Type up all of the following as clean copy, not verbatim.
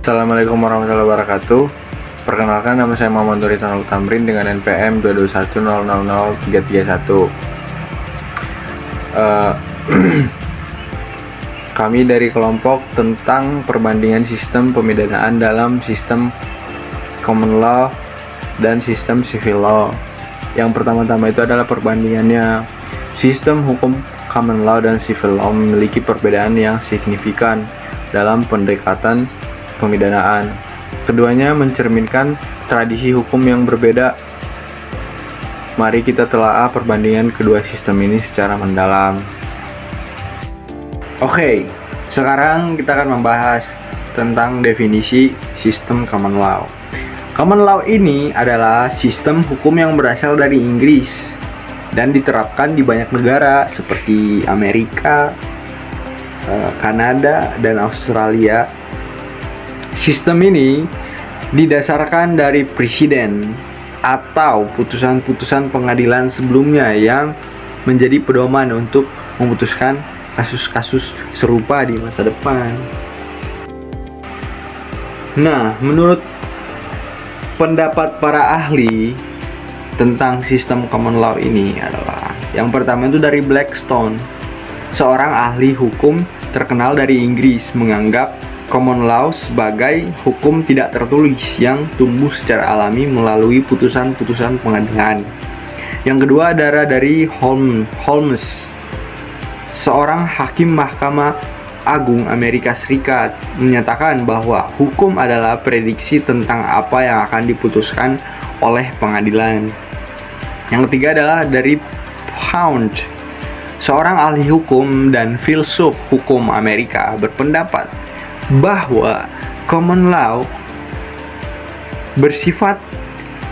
Assalamualaikum warahmatullahi wabarakatuh. Perkenalkan, nama saya Muhammad Nuri Tanul Tamrin dengan NPM 221000331. Kami dari kelompok tentang perbandingan sistem pemidanaan dalam sistem common law dan sistem civil law. Yang pertama-tama itu adalah perbandingannya. Sistem hukum common law dan civil law memiliki perbedaan yang signifikan dalam pendekatan pemidanaan. Keduanya mencerminkan tradisi hukum yang berbeda. Mari kita telaah perbandingan kedua sistem ini secara mendalam. Oke, sekarang kita akan membahas tentang definisi sistem common law. Common law ini adalah sistem hukum yang berasal dari Inggris dan diterapkan di banyak negara seperti Amerika, Kanada, dan Australia. Sistem ini didasarkan dari presiden atau putusan-putusan pengadilan sebelumnya yang menjadi pedoman untuk memutuskan kasus-kasus serupa di masa depan. Nah, menurut pendapat para ahli tentang sistem common law ini adalah yang pertama itu dari Blackstone, seorang ahli hukum terkenal dari Inggris, menganggap common law sebagai hukum tidak tertulis yang tumbuh secara alami melalui putusan-putusan pengadilan. Yang kedua adalah dari Holmes, seorang hakim Mahkamah Agung Amerika Serikat, menyatakan bahwa hukum adalah prediksi tentang apa yang akan diputuskan oleh pengadilan. Yang ketiga adalah dari Pound, seorang ahli hukum dan filsuf hukum Amerika, berpendapat bahwa common law bersifat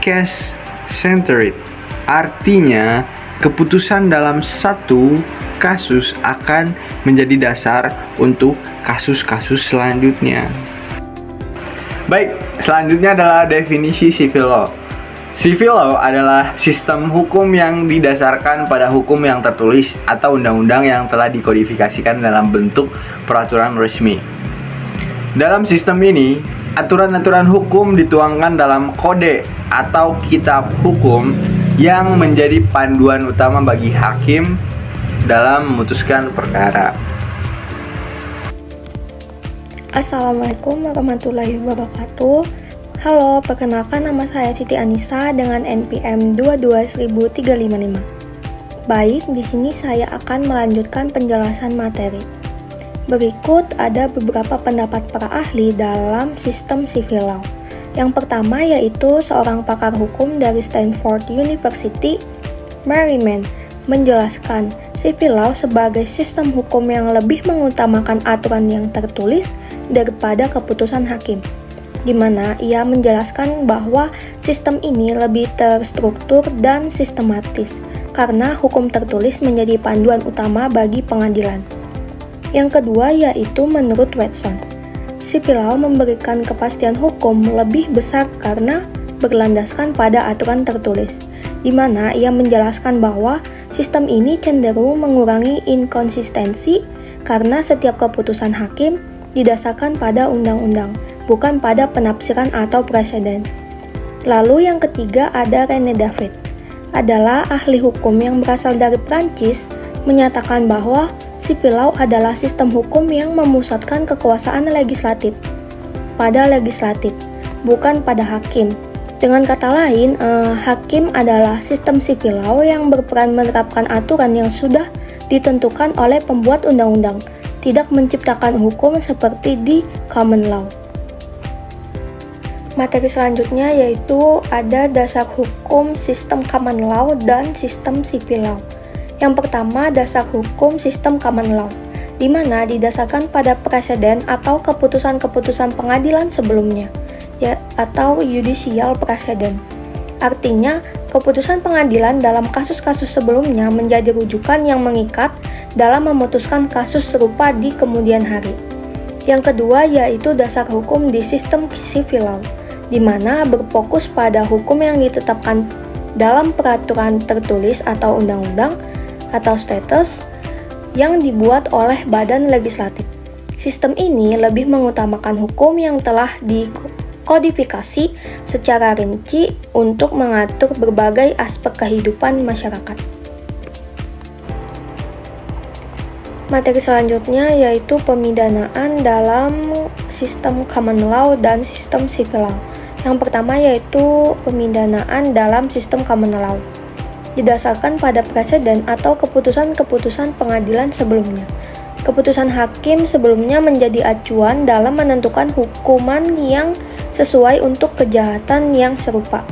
case-centered, artinya keputusan dalam satu kasus akan menjadi dasar untuk kasus-kasus selanjutnya. Baik, selanjutnya adalah definisi civil law. Civil law adalah sistem hukum yang didasarkan pada hukum yang tertulis atau undang-undang yang telah dikodifikasikan dalam bentuk peraturan resmi. Dalam sistem ini, aturan-aturan hukum dituangkan dalam kode atau kitab hukum yang menjadi panduan utama bagi hakim dalam memutuskan perkara. Assalamualaikum warahmatullahi wabarakatuh. Halo, perkenalkan nama saya Siti Anissa dengan NPM 221000355. Baik, di sini saya akan melanjutkan penjelasan materi. Berikut ada beberapa pendapat para ahli dalam sistem civil law. Yang pertama yaitu seorang pakar hukum dari Stanford University, Merriman, menjelaskan civil law sebagai sistem hukum yang lebih mengutamakan aturan yang tertulis daripada keputusan hakim, di mana ia menjelaskan bahwa sistem ini lebih terstruktur dan sistematis karena hukum tertulis menjadi panduan utama bagi pengadilan. Yang kedua yaitu menurut Watson, civil law memberikan kepastian hukum lebih besar karena berlandaskan pada aturan tertulis, di mana ia menjelaskan bahwa sistem ini cenderung mengurangi inkonsistensi karena setiap keputusan hakim didasarkan pada undang-undang, bukan pada penafsiran atau preseden. Lalu yang ketiga ada René David, adalah ahli hukum yang berasal dari Prancis, menyatakan bahwa civil law adalah sistem hukum yang memusatkan kekuasaan legislatif pada legislatif, bukan pada hakim. Dengan kata lain, hakim adalah sistem civil law yang berperan menerapkan aturan yang sudah ditentukan oleh pembuat undang-undang, tidak menciptakan hukum seperti di common law. Materi selanjutnya yaitu ada dasar hukum sistem common law dan sistem civil law. Yang pertama, dasar hukum sistem common law, di mana didasarkan pada preseden atau keputusan-keputusan pengadilan sebelumnya, atau judicial precedent. Artinya, keputusan pengadilan dalam kasus-kasus sebelumnya menjadi rujukan yang mengikat dalam memutuskan kasus serupa di kemudian hari. Yang kedua yaitu dasar hukum di sistem civil law, di mana berfokus pada hukum yang ditetapkan dalam peraturan tertulis atau undang-undang atau status yang dibuat oleh badan legislatif. Sistem ini lebih mengutamakan hukum yang telah dikodifikasi secara rinci untuk mengatur berbagai aspek kehidupan masyarakat. Materi selanjutnya yaitu pemidanaan dalam sistem common law dan sistem civil law. Yang pertama yaitu pemidanaan dalam sistem common law. Didasarkan pada preseden atau keputusan-keputusan pengadilan sebelumnya. Keputusan hakim sebelumnya menjadi acuan dalam menentukan hukuman yang sesuai untuk kejahatan yang serupa.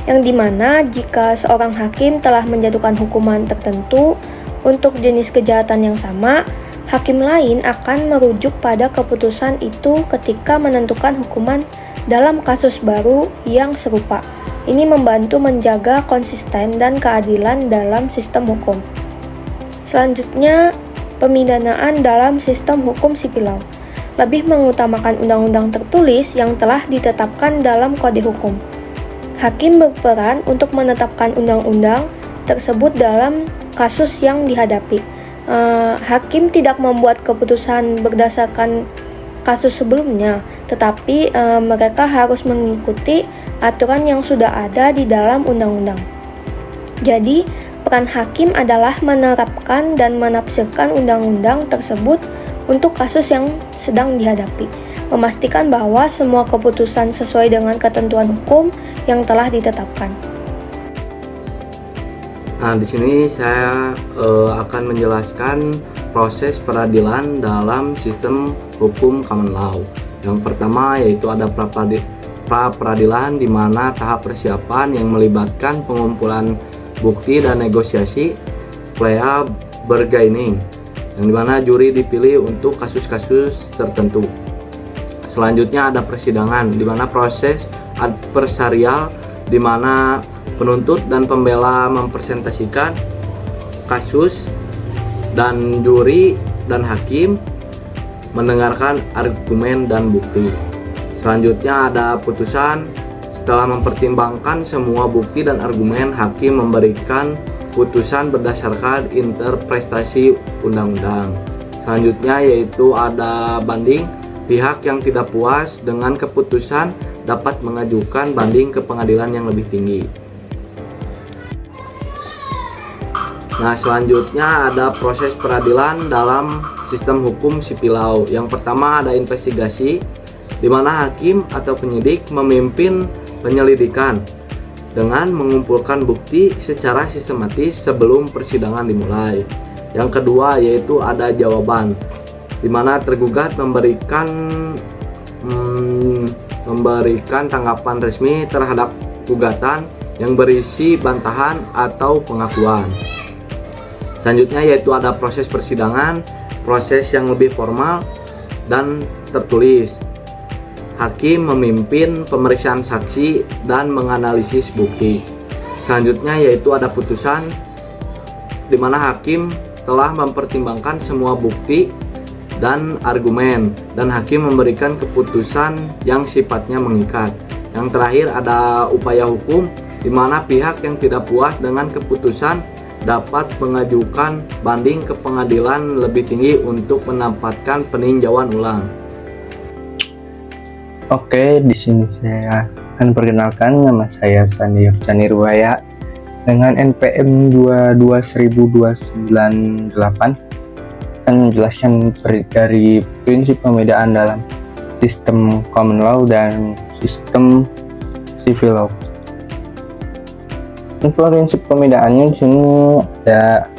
Yang dimana jika seorang hakim telah menjatuhkan hukuman tertentu untuk jenis kejahatan yang sama, hakim lain akan merujuk pada keputusan itu ketika menentukan hukuman dalam kasus baru yang serupa. Ini membantu menjaga konsisten dan keadilan dalam sistem hukum. Selanjutnya, pemidanaan dalam sistem hukum sipil law lebih mengutamakan undang-undang tertulis yang telah ditetapkan dalam kode hukum. Hakim berperan untuk menetapkan undang-undang tersebut dalam kasus yang dihadapi. Hakim tidak membuat keputusan berdasarkan kasus sebelumnya, tetapi mereka harus mengikuti aturan yang sudah ada di dalam undang-undang. Jadi, peran hakim adalah menerapkan dan menafsirkan undang-undang tersebut untuk kasus yang sedang dihadapi, memastikan bahwa semua keputusan sesuai dengan ketentuan hukum yang telah ditetapkan. Nah, di sini saya akan menjelaskan proses peradilan dalam sistem hukum common law. Yang pertama yaitu ada pra peradilan, di mana tahap persiapan yang melibatkan pengumpulan bukti dan negosiasi plea bargaining, yang dimana juri dipilih untuk kasus-kasus tertentu. Selanjutnya ada persidangan, di mana proses adversarial, di mana penuntut dan pembela mempresentasikan kasus dan juri dan hakim mendengarkan argumen dan bukti. Selanjutnya ada putusan. Setelah mempertimbangkan semua bukti dan argumen, hakim memberikan putusan berdasarkan interpretasi undang-undang. Selanjutnya yaitu ada banding. Pihak yang tidak puas dengan keputusan dapat mengajukan banding ke pengadilan yang lebih tinggi. Nah, selanjutnya ada proses peradilan dalam sistem hukum sipil law. Yang pertama ada investigasi, di mana hakim atau penyidik memimpin penyelidikan dengan mengumpulkan bukti secara sistematis sebelum persidangan dimulai. Yang kedua yaitu ada jawaban, di mana tergugat memberikan tanggapan resmi terhadap gugatan yang berisi bantahan atau pengakuan. Selanjutnya yaitu ada proses persidangan, proses yang lebih formal dan tertulis. Hakim memimpin pemeriksaan saksi dan menganalisis bukti. Selanjutnya yaitu ada putusan, di mana hakim telah mempertimbangkan semua bukti dan argumen, dan hakim memberikan keputusan yang sifatnya mengikat. Yang terakhir ada upaya hukum, di mana pihak yang tidak puas dengan keputusan dapat mengajukan banding ke pengadilan lebih tinggi untuk mendapatkan peninjauan ulang. Oke, di sini saya akan perkenalkan, nama saya Sandir Canirwaya dengan NPM 22098, akan menjelaskan dari prinsip pembedaan dalam sistem common law dan sistem civil law. Untuk prinsip pembedaannya di sini ada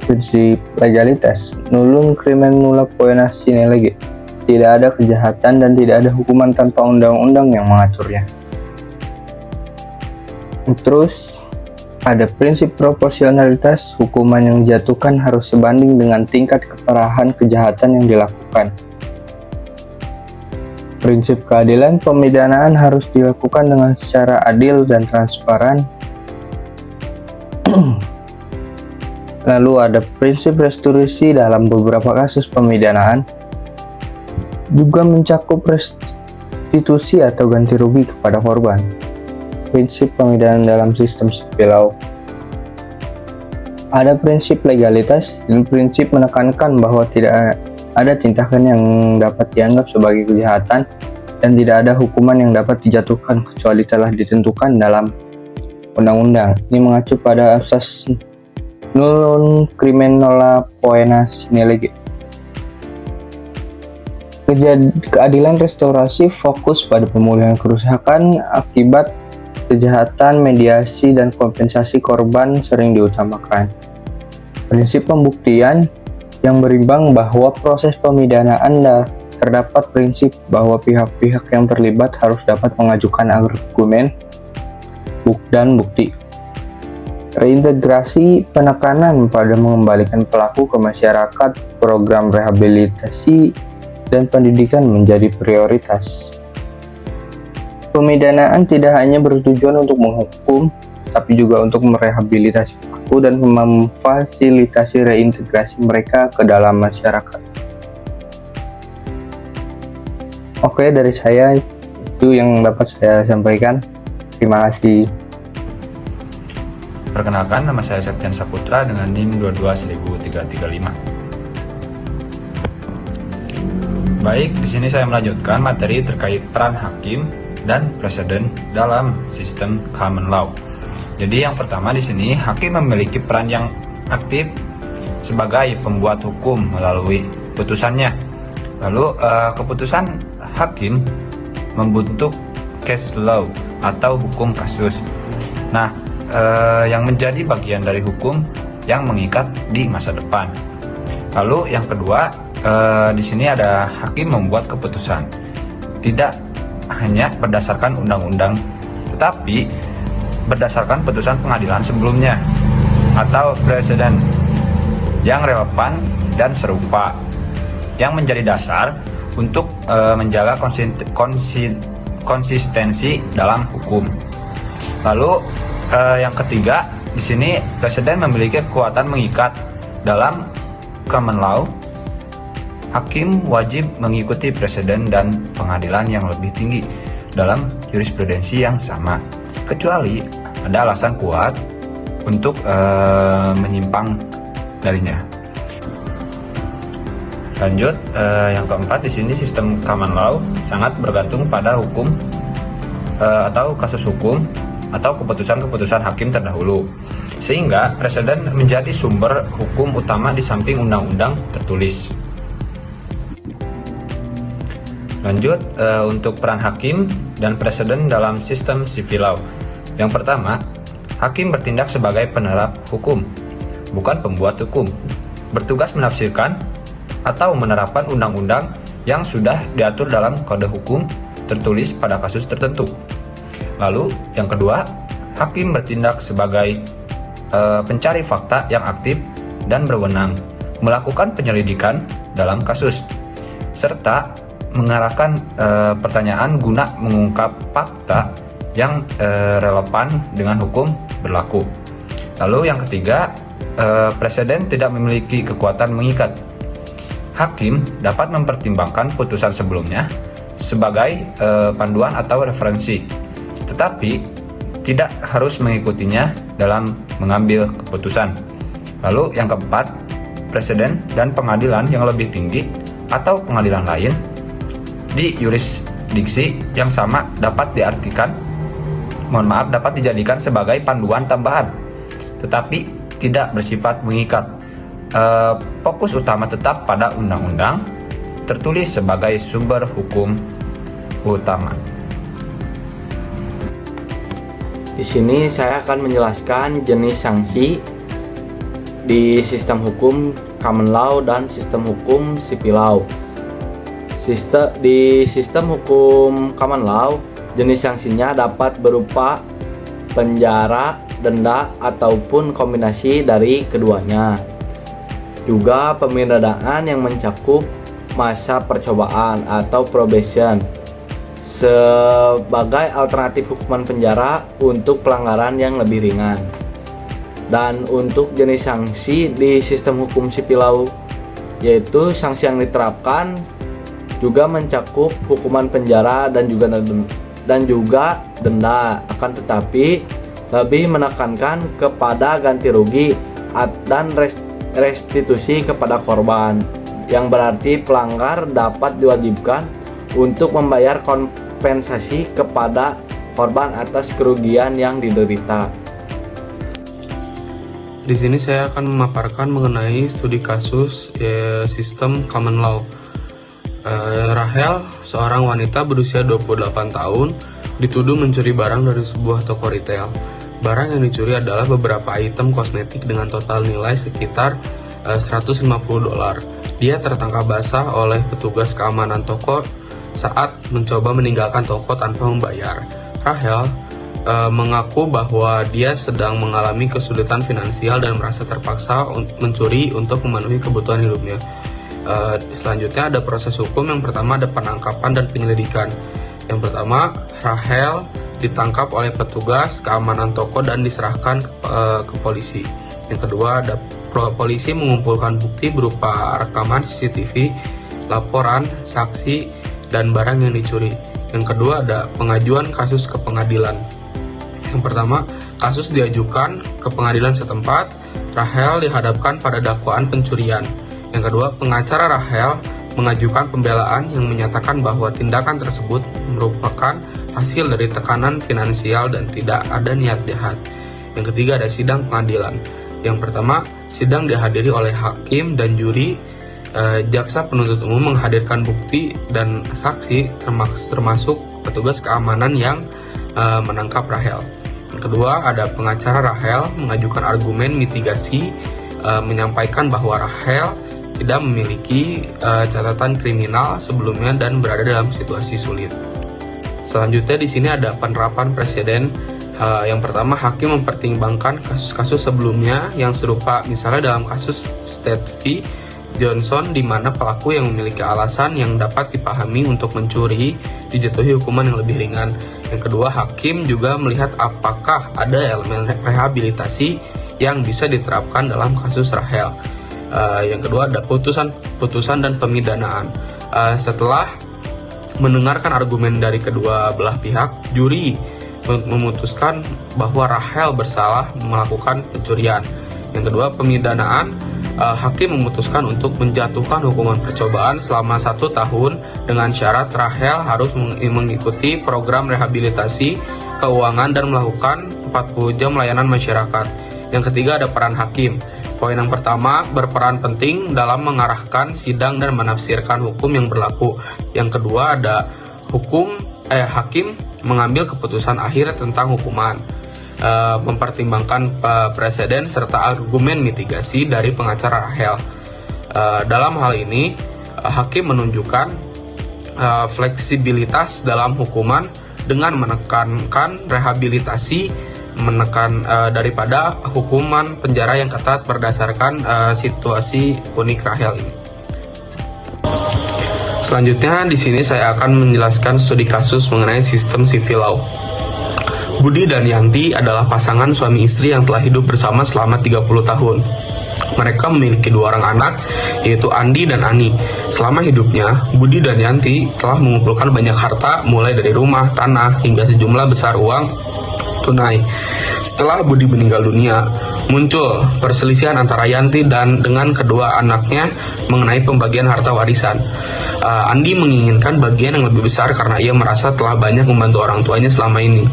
prinsip legalitas, nullum crimen nulla poena sine lege. Tidak ada kejahatan dan tidak ada hukuman tanpa undang-undang yang mengaturnya. Terus ada prinsip proporsionalitas, hukuman yang dijatuhkan harus sebanding dengan tingkat keparahan kejahatan yang dilakukan. Prinsip keadilan, pemidanaan harus dilakukan dengan secara adil dan transparan. Lalu ada prinsip restitusi dalam beberapa kasus pemidanaan, juga mencakup restitusi atau ganti rugi kepada korban. Prinsip pemidanaan dalam sistem sipil law. Ada prinsip legalitas dan prinsip menekankan bahwa tidak ada tindakan yang dapat dianggap sebagai kejahatan dan tidak ada hukuman yang dapat dijatuhkan kecuali telah ditentukan dalam undang-undang. Ini mengacu pada asas non criminala poena sine lege. Keadilan restorasi fokus pada pemulihan kerusakan akibat kejahatan, mediasi, dan kompensasi korban sering diutamakan. Prinsip pembuktian yang berimbang bahwa proses pemidanaan terdapat prinsip bahwa pihak-pihak yang terlibat harus dapat mengajukan argumen dan bukti. Reintegrasi penekanan pada mengembalikan pelaku ke masyarakat, program rehabilitasi, dan pendidikan menjadi prioritas. Pemidanaan tidak hanya bertujuan untuk menghukum, tapi juga untuk merehabilitasi pelaku dan memfasilitasi reintegrasi mereka ke dalam masyarakat. Oke, dari saya itu yang dapat saya sampaikan. Terima kasih. Perkenalkan, nama saya Septian Saputra dengan NIM 22135. Baik, di sini saya melanjutkan materi terkait peran hakim dan presiden dalam sistem common law. Jadi yang pertama di sini, hakim memiliki peran yang aktif sebagai pembuat hukum melalui putusannya. Lalu keputusan hakim membentuk case law atau hukum kasus. Nah, yang menjadi bagian dari hukum yang mengikat di masa depan. Lalu yang kedua, di sini ada hakim membuat keputusan tidak hanya berdasarkan undang-undang, tetapi berdasarkan putusan pengadilan sebelumnya atau preseden yang relevan dan serupa, yang menjadi dasar untuk menjaga konsistensi dalam hukum. Lalu yang ketiga, di sini presiden memiliki kekuatan mengikat. Dalam common law, hakim wajib mengikuti presiden dan pengadilan yang lebih tinggi dalam jurisprudensi yang sama, kecuali ada alasan kuat untuk menyimpang darinya. Lanjut, yang keempat di sini sistem common law sangat bergantung pada hukum atau kasus hukum atau keputusan-keputusan hakim terdahulu, sehingga presiden menjadi sumber hukum utama di samping undang-undang tertulis. Lanjut, untuk peran hakim dan presiden dalam sistem civil law. Yang pertama, hakim bertindak sebagai penerap hukum, bukan pembuat hukum, bertugas menafsirkan atau menerapkan undang-undang yang sudah diatur dalam kode hukum tertulis pada kasus tertentu. Lalu, yang kedua, hakim bertindak sebagai pencari fakta yang aktif dan berwenang, melakukan penyelidikan dalam kasus, serta mengarahkan pertanyaan guna mengungkap fakta yang relevan dengan hukum berlaku. Lalu yang ketiga, presiden tidak memiliki kekuatan mengikat. Hakim dapat mempertimbangkan putusan sebelumnya sebagai panduan atau referensi, tetapi tidak harus mengikutinya dalam mengambil keputusan. Lalu yang keempat, presiden dan pengadilan yang lebih tinggi atau pengadilan lain di yurisdiksi yang sama dapat dijadikan sebagai panduan tambahan, tetapi tidak bersifat mengikat. Fokus utama tetap pada undang-undang tertulis sebagai sumber hukum utama. Di sini saya akan menjelaskan jenis sanksi di sistem hukum common law dan sistem hukum civil law. Di sistem hukum common law, jenis sanksinya dapat berupa penjara, denda, ataupun kombinasi dari keduanya. Juga pemidanaan yang mencakup masa percobaan atau probation sebagai alternatif hukuman penjara untuk pelanggaran yang lebih ringan. Dan untuk jenis sanksi di sistem hukum sipil law, yaitu sanksi yang diterapkan juga mencakup hukuman penjara dan juga denda, akan tetapi lebih menekankan kepada ganti rugi dan restitusi kepada korban. yang berarti pelanggar dapat diwajibkan untuk membayar kompensasi kepada korban atas kerugian yang diderita. Di sini saya akan memaparkan mengenai studi kasus sistem common law. Rahel, seorang wanita berusia 28 tahun, dituduh mencuri barang dari sebuah toko retail. Barang yang dicuri adalah beberapa item kosmetik dengan total nilai sekitar $150. Dia tertangkap basah oleh petugas keamanan toko saat mencoba meninggalkan toko tanpa membayar. Rahel mengaku bahwa dia sedang mengalami kesulitan finansial dan merasa terpaksa mencuri untuk memenuhi kebutuhan hidupnya. Selanjutnya ada proses hukum. Yang pertama ada penangkapan dan penyelidikan. Yang pertama, Rahel ditangkap oleh petugas keamanan toko dan diserahkan ke polisi. Yang kedua, ada polisi mengumpulkan bukti berupa rekaman CCTV, laporan, saksi, dan barang yang dicuri. Yang kedua, ada pengajuan kasus ke pengadilan. Yang pertama, kasus diajukan ke pengadilan setempat. Rahel dihadapkan pada dakwaan pencurian. Yang kedua, pengacara Rahel mengajukan pembelaan yang menyatakan bahwa tindakan tersebut merupakan hasil dari tekanan finansial dan tidak ada niat jahat. Yang ketiga, ada sidang pengadilan. Yang pertama, sidang dihadiri oleh hakim dan juri. Jaksa penuntut umum menghadirkan bukti dan saksi termasuk petugas keamanan yang menangkap Rahel. Yang kedua, ada pengacara Rahel mengajukan argumen mitigasi, menyampaikan bahwa Rahel tidak memiliki catatan kriminal sebelumnya dan berada dalam situasi sulit. Selanjutnya di sini ada penerapan presiden. Yang pertama, hakim mempertimbangkan kasus-kasus sebelumnya yang serupa, misalnya dalam kasus State v. Johnson, di mana pelaku yang memiliki alasan yang dapat dipahami untuk mencuri dijatuhi hukuman yang lebih ringan. Yang kedua, hakim juga melihat apakah ada elemen rehabilitasi yang bisa diterapkan dalam kasus Rahel. Yang kedua, ada putusan dan pemidanaan. Setelah mendengarkan argumen dari kedua belah pihak, juri memutuskan bahwa Rahel bersalah melakukan pencurian. Yang kedua, pemidanaan. Hakim memutuskan untuk menjatuhkan hukuman percobaan selama 1 tahun dengan syarat Rahel harus mengikuti program rehabilitasi keuangan dan melakukan 40 jam layanan masyarakat. Yang ketiga, ada peran hakim. Poin yang pertama, berperan penting dalam mengarahkan sidang dan menafsirkan hukum yang berlaku. Yang kedua, ada hakim mengambil keputusan akhir tentang hukuman. Mempertimbangkan presiden serta argumen mitigasi dari pengacara Rahel. Dalam hal ini, hakim menunjukkan fleksibilitas dalam hukuman dengan menekankan rehabilitasi daripada hukuman penjara yang ketat berdasarkan situasi unik Rahel ini. Selanjutnya di sini saya akan menjelaskan studi kasus mengenai sistem civil law. Budi dan Yanti adalah pasangan suami istri yang telah hidup bersama selama 30 tahun. Mereka memiliki 2 orang anak, yaitu Andi dan Ani. Selama hidupnya, Budi dan Yanti telah mengumpulkan banyak harta, mulai dari rumah, tanah, hingga sejumlah besar uang tunai. Setelah Budi meninggal dunia, muncul perselisihan antara Yanti dan dengan kedua anaknya mengenai pembagian harta warisan. Andi menginginkan bagian yang lebih besar karena ia merasa telah banyak membantu orang tuanya selama ini.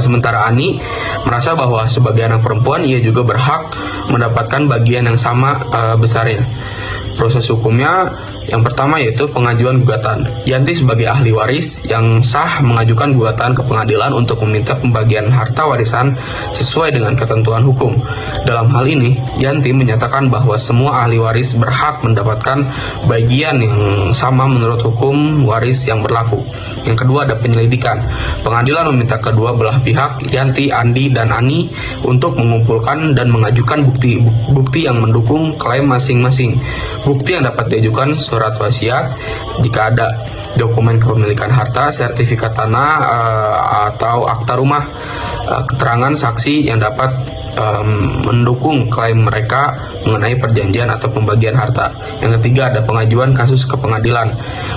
Sementara Ani merasa bahwa sebagai anak perempuan ia juga berhak mendapatkan bagian yang sama besarnya. Proses hukumnya yang pertama yaitu pengajuan gugatan. Yanti sebagai ahli waris yang sah mengajukan gugatan ke pengadilan untuk meminta pembagian harta warisan sesuai dengan ketentuan hukum. Dalam hal ini, Yanti menyatakan bahwa semua ahli waris berhak mendapatkan bagian yang sama menurut hukum waris yang berlaku. Yang kedua ada penyelidikan. Pengadilan meminta kedua belah pihak, Yanti, Andi, dan Ani, untuk mengumpulkan dan mengajukan bukti yang mendukung klaim masing-masing. Bukti yang dapat diajukan surat wasiat, jika ada dokumen kepemilikan harta, sertifikat tanah, atau akta rumah. keterangan saksi yang dapat mendukung klaim mereka mengenai perjanjian atau pembagian harta. Yang ketiga, ada pengajuan kasus ke pengadilan.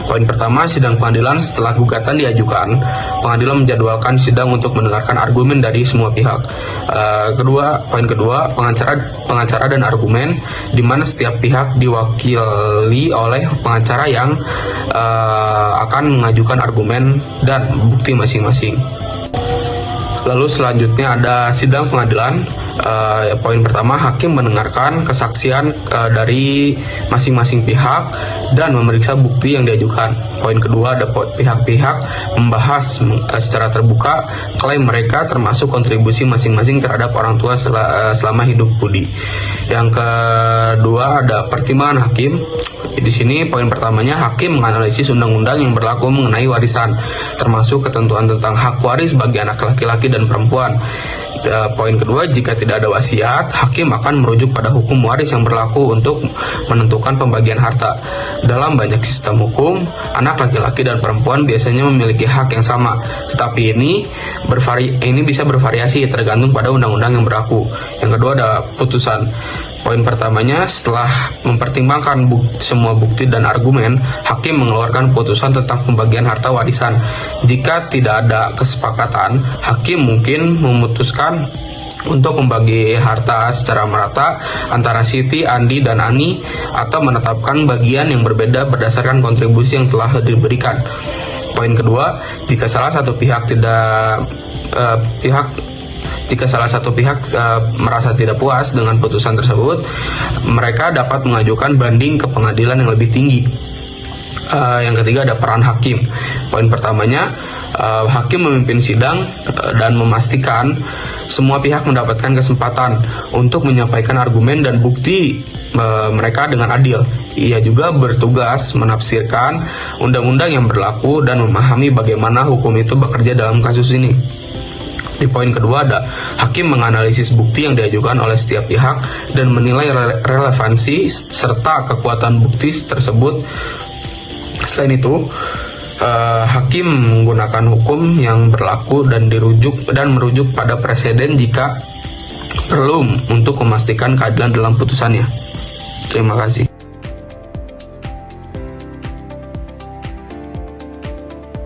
Poin pertama, sidang pengadilan. Setelah gugatan diajukan, pengadilan menjadwalkan sidang untuk mendengarkan argumen dari semua pihak. Poin kedua, pengacara dan argumen, di mana setiap pihak diwakili oleh pengacara yang akan mengajukan argumen dan bukti masing-masing. Lalu selanjutnya ada sidang pengadilan. Poin pertama, hakim mendengarkan kesaksian dari masing-masing pihak dan memeriksa bukti yang diajukan. Poin kedua, ada pihak-pihak membahas secara terbuka klaim mereka, termasuk kontribusi masing-masing terhadap orang tua selama hidup budi. Yang kedua, ada pertimbangan hakim. Di sini poin pertamanya, hakim menganalisis undang-undang yang berlaku mengenai warisan, termasuk ketentuan tentang hak waris bagi anak laki-laki dan perempuan. Poin kedua, jika tidak ada wasiat, hakim akan merujuk pada hukum waris yang berlaku untuk menentukan pembagian harta. Dalam banyak sistem hukum, anak laki-laki dan perempuan biasanya memiliki hak yang sama, tetapi ini bisa bervariasi tergantung pada undang-undang yang berlaku. Yang kedua, ada putusan. Poin pertamanya, setelah mempertimbangkan semua bukti dan argumen, hakim mengeluarkan putusan tentang pembagian harta warisan. Jika tidak ada kesepakatan, hakim mungkin memutuskan untuk membagi harta secara merata antara Siti, Andi, dan Ani, atau menetapkan bagian yang berbeda berdasarkan kontribusi yang telah diberikan. Poin kedua, jika salah satu pihak merasa tidak puas dengan putusan tersebut, mereka dapat mengajukan banding ke pengadilan yang lebih tinggi. Yang ketiga, ada peran hakim. Poin pertamanya, hakim memimpin sidang dan memastikan semua pihak mendapatkan kesempatan untuk menyampaikan argumen dan bukti mereka dengan adil. Ia juga bertugas menafsirkan undang-undang yang berlaku dan memahami bagaimana hukum itu bekerja dalam kasus ini. Di poin kedua, ada hakim menganalisis bukti yang diajukan oleh setiap pihak dan menilai relevansi serta kekuatan bukti tersebut. Selain itu, hakim menggunakan hukum yang berlaku dan merujuk pada preseden jika perlu untuk memastikan keadilan dalam putusannya. Terima kasih.